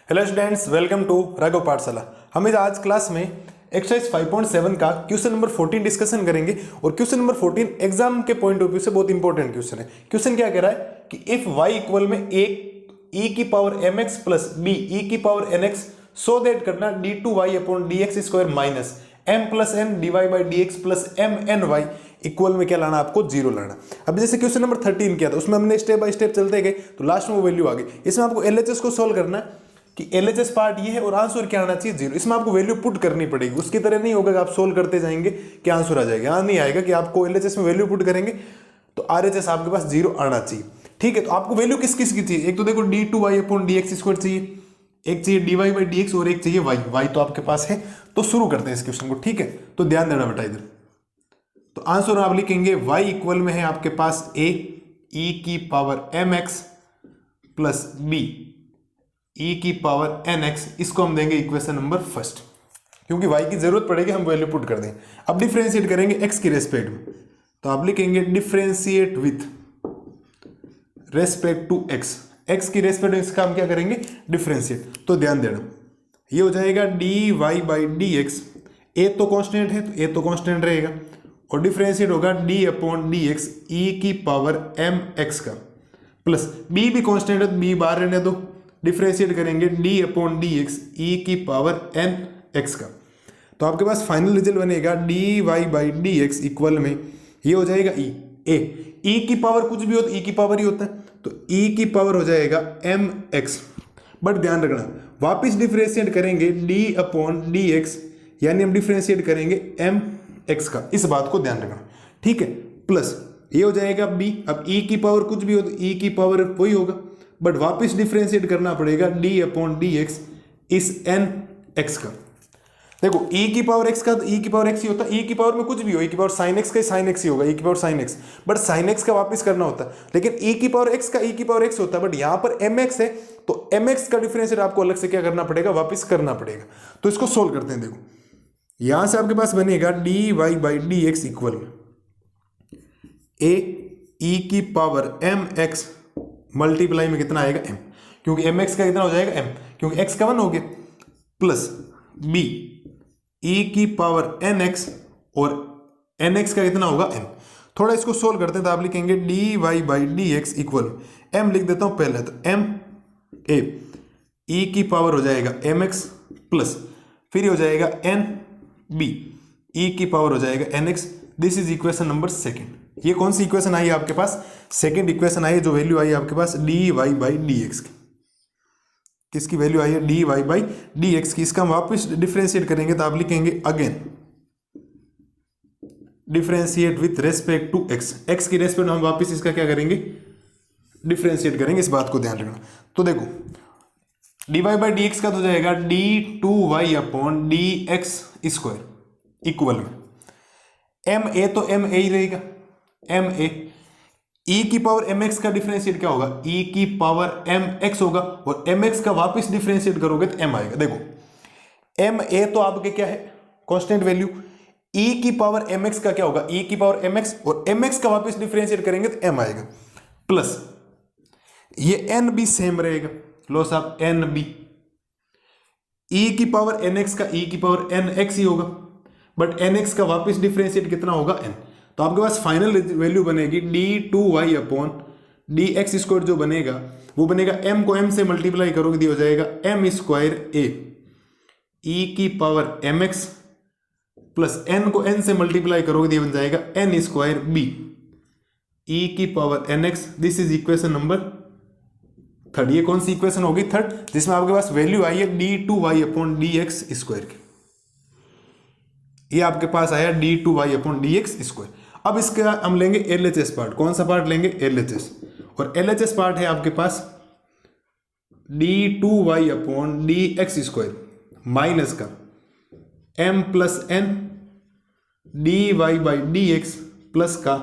Hello students, welcome to Raghav Pathshala. हम इस आज क्लास में एक्सरसाइज 5.7 का क्वेश्चन नंबर 14 डिस्कशन करेंगे। और क्वेश्चन नंबर 14 एग्जाम के पॉइंट ऑफ व्यू से बहुत इंपॉर्टेंट क्वेश्चन है। क्वेश्चन क्या कह रहा है कि इफ y इक्वल में a e की power mx plus b e की पावर nx सो दैट करना d2y upon dx square minus m plus n dy by dx plus m n y equal में क्या लाना, आपको जीरो लाना। अब जैसे क्वेश्चन नंबर 13 किया था उसमें हमने स्टेप बाय स्टेप चलते गए तो लास्ट में वो वैल्यू आ गई। इसमें आपको एलएचएस को सोल्व करना है कि एलएचएस पार्ट ये है और आंसर क्या आना चाहिए, जीरो। इसमें आपको वैल्यू पुट करनी पड़ेगी। उसकी तरह नहीं होगा कि आप सोल्व करते जाएंगे कि आंसर आ जाएगा। यहाँ नहीं आएगा कि आपको एलएचएस में वैल्यू पुट करेंगे तो आरएचएस आपके पास जीरो आना चाहिए। ठीक है, तो आपको वैल्यू किस किस की चाहिए? एक तो देखो d2y अपॉन dx स्क्वायर चाहिए, एक चाहिए dy बाई dx और एक चाहिए y तो आपके पास है। तो शुरू करते हैं इस क्वेश्चन को। ठीक है, तो ध्यान देना बेटा इधर। तो आंसर आप लिखेंगे y इक्वल में है आपके पास a e की power mx plus b e की पावर nx। इसको हम देंगे इक्वेशन नंबर फर्स्ट, क्योंकि y की जरूरत पड़ेगी, हम वैल्यू पुट कर देंगे। अब डिफरेंशिएट करेंगे x की रेस्पेक्ट में, तो आप लिखेंगे differentiate with respect to x की रेस्पेक्ट में इसका हम क्या करेंगे, डिफरेंशिएट। तो ध्यान देना, ये हो जाएगा dy बाई dx। a तो कांस्टेंट है तो a तो कांस्टेंट रहेगा और डिफरेंशिएट होगा d अपॉन dx e की पावर mx का प्लस b भी कांस्टेंट है तो b बाहर रहने दो। डिफरेंशिएट करेंगे d अपॉन dx e की पावर nx का। तो आपके पास फाइनल रिजल्ट बनेगा dy बाई dx इक्वल में ये हो जाएगा e की पावर कुछ भी हो तो e की पावर ही होता है, तो e की पावर हो जाएगा mx। बट ध्यान रखना, वापिस डिफरेंशिएट करेंगे d अपॉन dx, यानी हम डिफरेंशिएट करेंगे mx का। इस बात को ध्यान रखना, ठीक है। प्लस ये हो जाएगा b। अब e की पावर कुछ भी हो तो e की पावर वही होगा, बट वापिस डिफरेंशिएट करना पड़ेगा d अपॉन dx इस nx का। देखो e की पावर x का तो e की पावर x ही होता है। e की पावर में कुछ भी हो, e की पावर साइन x का साइन x ही होगा, e की power sine x, but sine x का वापस करना होता है। लेकिन e की पावर x का e की पावर x होता है, बट यहां पर mx है तो mx का डिफरेंशिएट आपको अलग से क्या करना पड़ेगा, वापस करना पड़ेगा। तो इसको सोल्व करते हैं। देखो यहां से आपके पास बनेगा dy by dx equal a e की पावर mx मल्टीप्लाई में कितना आएगा m, क्योंकि mx का कितना हो जाएगा m, क्योंकि x का 1 हो गया, प्लस b e की पावर nx और nx का कितना होगा m। थोड़ा इसको सोल्व करते हैं तो आप लिखेंगे dy by dx equal m लिख देता हूं पहले, तो m a e की पावर हो जाएगा mx प्लस फिर हो जाएगा n b e की पावर हो जाएगा nx। This is equation number second. ये कौन सी इक्वेशन आई है आपके पास? सेकंड इक्वेशन आई है, जो वैल्यू आई है आपके पास dy बाई dx की। किसकी वैल्यू आई है? dy बाई dx की। इसका हम वापस डिफरेंशिएट करेंगे तो आप लिखेंगे again differentiate with respect to x की रेस्पेक्ट में हम वापस इसका क्या करेंगे, डिफरेंशिएट करेंगे। इस बात को ध्यान रखना। तो देखो dy बाई dx का तो जाएगा d2y upon dx square equal में m a तो m a ही रहेगा, m a e की पावर mx का डिफरेंशिएट क्या होगा, e की पावर mx होगा, और mx का वापस डिफरेंशिएट करोगे तो m आएगा। देखो m a तो आपके क्या है, कांस्टेंट वैल्यू। e की पावर mx का क्या होगा, e की पावर mx, और mx का वापस डिफरेंशिएट करेंगे तो m आएगा, प्लस ये n भी सेम रहेगा, लो साहब n b e की पावर nx का e की पावर nx ही होगा, बट nx का वापस डिफरेंशिएट कितना होगा, n। तो आपके पास फाइनल वैल्यू बनेगी d2y अपॉन dx स्क्वायर, जो बनेगा वो बनेगा m को m से मल्टीप्लाई करोगे तो हो जाएगा m स्क्वायर a e की पावर mx प्लस n को n से मल्टीप्लाई करोगे तो बन जाएगा n स्क्वायर b e की power nx। This is equation number third. ये कौन सी इक्वेशन होगी? थर्ड, जिसमें आपके पास वैल्यू आई है d2y अपॉन dx स्क्वायर की। ये आपके पास आया d2y अपॉन dx स्क्वायर। अब इसका हम लेंगे LHS पार्ट। कौन सा पार्ट लेंगे? LHS। और LHS पार्ट है आपके पास d2y upon dx square minus का m plus n dy by dx plus का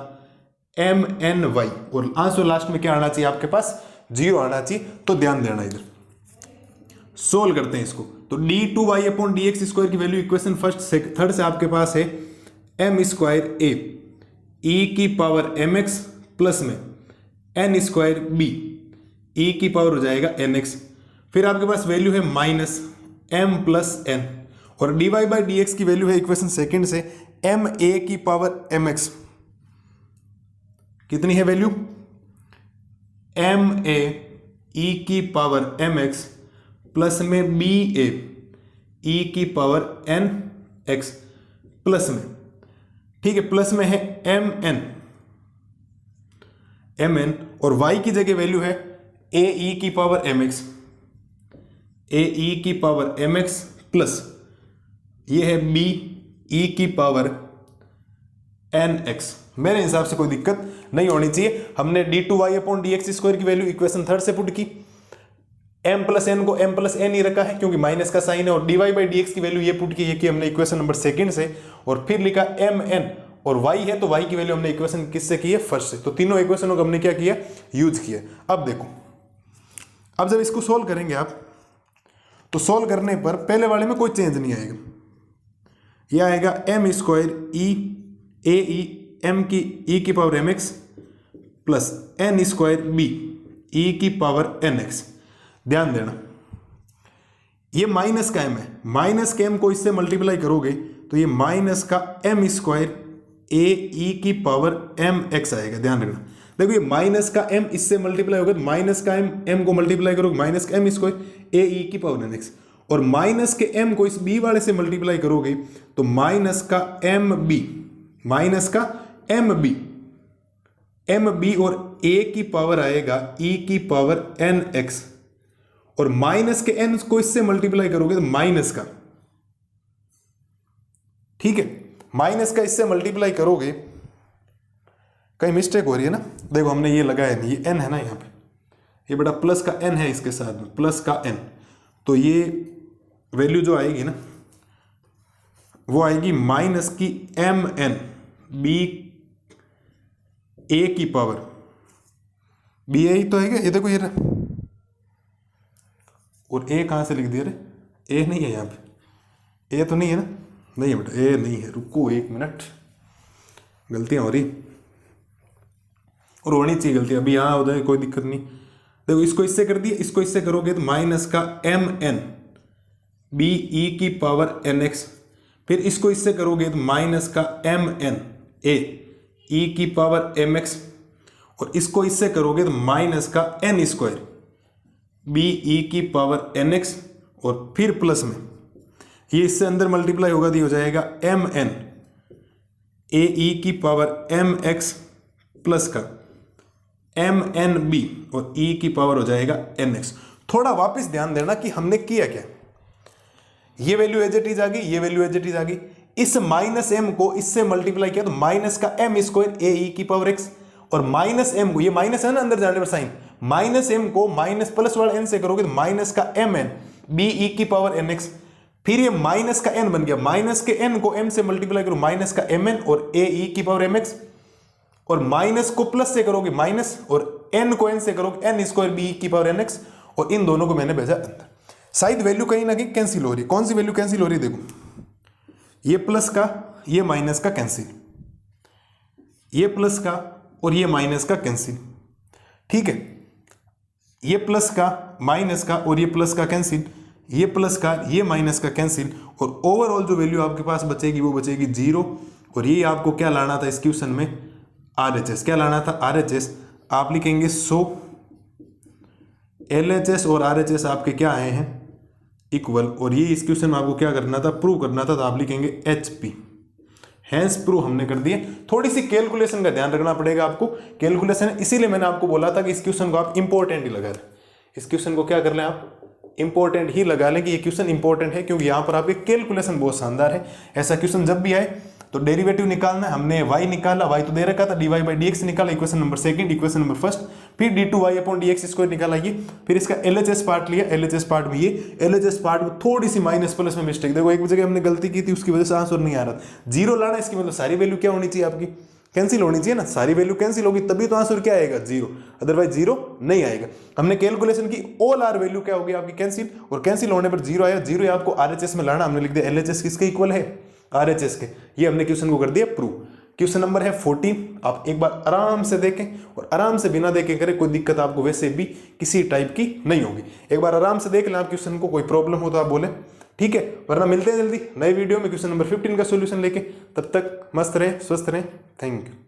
m n y, और आंसर लास्ट में क्या आना चाहिए आपके पास? जीरो आना चाहिए। तो ध्यान देना, इधर सोल्व करते हैं इसको। तो d2y अपॉन dx स्क्वायर की वैल्यू इक्वेशन फर्स्ट थर्ड से आपके पास है m स्क्वायर a e की पावर mx प्लस में n स्क्वायर b e की पावर हो जाएगा nx फिर आपके पास वैल्यू है माइनस m प्लस n, और dy बाई डी एक्स की वैल्यू है इक्वेशन सेकंड से m a की पावर mx। कितनी है वैल्यू? m a e की पावर mx प्लस में b a e की पावर n x प्लस में, ठीक है, प्लस में है mn और y की जगह वैल्यू है a e की पावर mx, a e की पावर mx प्लस ये है b e की पावर nx। मेरे हिसाब से कोई दिक्कत नहीं होनी चाहिए। हमने d2y अपॉन dx स्क्वायर की वैल्यू इक्वेशन थर्ड से पुट की, m प्लस n को m प्लस n ही रखा है क्योंकि माइनस का साइन है, और dy बाई dx की वैल्यू ये पुट की है कि हमने इक्वेशन नंबर सेकंड से, और फिर लिखा mn, और y है तो y की वैल्यू हमने इक्वेशन किससे की है? फर्स्ट से। तो तीनों इक्वेशनों को हमने क्या किया? यूज किया। अब देखो, अब जब इसको सोल्व करेंगे आप, तो सोल्व करने पर पहले वाले में कोई चेंज नहीं आएगा, यह आएगा m square e a e m की e की power mx plus n square b e की पावर nx। ध्यान देना ये माइनस का m है, माइनस के m को इससे मल्टीप्लाई करोगे तो ये माइनस का m स्क्वायर a e की पावर mx आएगा। ध्यान रखना, देखो ये माइनस का m इससे मल्टीप्लाई होगा तो माइनस का m को मल्टीप्लाई करोगे माइनस का m स्क्वायर a e की पावर nx, और माइनस के m को इस b वाले से मल्टीप्लाई करोगे तो माइनस का mb, माइनस का mb और a की पावर आएगा e की पावर nx, और माइनस के n को इससे मल्टीप्लाई करोगे तो माइनस का, ठीक है, माइनस का इससे मल्टीप्लाई करोगे, कहीं मिस्टेक हो रही है ना, देखो हमने ये लगाया नहीं, ये n है ना यहाँ पे, ये बड़ा प्लस का n है इसके साथ में, प्लस का n, तो ये वैल्यू जो आएगी ना वो आएगी माइनस की mn b a की पावर b a ही तो है क्या? ये देखो ये रहा, और a कहाँ से लिख दिया रे? a नहीं है यहाँ पे, a तो नहीं है ना? नहीं है बेटा, a नहीं है, रुको एक मिनट, गलतियाँ हो रही, और होनी चाहिए गलती, अभी यहाँ हो जाए कोई दिक्कत नहीं। देखो इसको इससे कर दिया, इसको इससे करोगे तो माइनस का mn b e की पावर nx, फिर इसको इससे करोगे तो माइनस का mn a e की पावर mx, और इसको इससे करोगे तो माइनस का n स्क्वायर b e की पावर nx, और फिर प्लस में ये इससे अंदर मल्टीप्लाई होगा तो हो जाएगा mn a e की पावर mx प्लस का mnb और e की पावर हो जाएगा nx। थोड़ा वापस ध्यान देना कि हमने किया क्या, ये वैल्यू एज इट इज आ गई, ये वैल्यू एज इट इज आ गई, इस माइनस m को इससे मल्टीप्लाई किया तो माइनस का m स्क्वायर a e की पावर x, और माइनस m को, ये माइनस है ना अंदर जाने पर साइन, माइनस m को माइनस प्लस वाला n से करोगे तो माइनस का mn b e की पावर nx, फिर ये माइनस का n बन गया, माइनस के n को m से मल्टीप्लाई करो माइनस का mn और a e की पावर mx, और माइनस को प्लस से करोगे माइनस, और n को n से करोगे n स्क्वायर b e की पावर nx, और इन दोनों को मैंने भेजा अंदर। शायद वैल्यू कहीं ना कहीं कैंसिल हो रही है, कौन सी वैल्यू कैंसिल हो रही है? देखो ये प्लस का ये माइनस का कैंसिल, ये प्लस का और ये माइनस का कैंसिल, ठीक है, ये प्लस का माइनस का और ये प्लस का कैंसिल, ये प्लस का ये माइनस का कैंसिल, और ओवरऑल जो वैल्यू आपके पास बचेगी वो बचेगी 0। और ये आपको क्या लाना था इस क्वेश्चन में? RHS। क्या लाना था? RHS। आप लिखेंगे 100, LHS और RHS आपके क्या आए हैं? इक्वल। और ये इस क्वेश्चन में आपको क्या करना था? प्रूव करना था, तो आप लिखेंगे HP। हैंस प्रूव हमने कर दिए। थोड़ी सी कैलकुलेशन का ध्यान रखना पड़ेगा आपको, कैलकुलेशन, इसीलिए मैंने आपको बोला था कि इस क्वेश्चन को आप इंपॉर्टेंट ही लगा लें। इस क्वेश्चन को क्या कर लें आप? इंपॉर्टेंट ही लगा लें कि ये क्वेश्चन इंपॉर्टेंट है, क्योंकि यहाँ पर आपके कैलकुलेशन बहुत शानदार है। ऐसा क्वेश्चन जब भी आए तो डेरिवेटिव निकालना है। हमने y निकाला, y तो दे रखा था, dy बाई dx निकाला, equation number second, equation number first, फिर d2y अपॉन dx स्क्वायर निकाला ये, फिर इसका LHS पार्ट लिया, LHS पार्ट में ये, LHS पार्ट में थोड़ी सी माइनस प्लस में मिस्टेक, देखो एक जगह हमने गलती की थी, उसकी वजह से आंसर नहीं आ रहा। 0 लाना, इसकी मतलब सारी वैल्यू क्या होनी चाहिए आपकी? कैंसिल होनी चाहिए ना, सारी वैल्यू कैंसिल होगी तभी तो आंसर क्या आएगा? 0, अदरवाइज 0 नहीं आएगा। हमने कैलकुलेशन की, ऑल आर वैल्यू क्या होगी आपकी? कैंसिल, और कैंसिल होने पर 0 आया। 0 आपको RHS में लाना, हमने लिख दिया LHS किसके इक्वल है? RHS के। ये हमने क्वेश्चन को कर दिया प्रूव। क्वेश्चन नंबर है 14। आप एक बार आराम से देखें और आराम से बिना देखे करें, कोई दिक्कत आपको वैसे भी किसी टाइप की नहीं होगी। एक बार आराम से देख लें आप क्वेश्चन को, कोई प्रॉब्लम हो तो आप बोले, ठीक है। वरना मिलते हैं जल्दी नए वीडियो में क्वेश्चन नंबर 15 का सोल्यूशन लेके। तब तक मस्त रहें, स्वस्थ रहें। Thank you.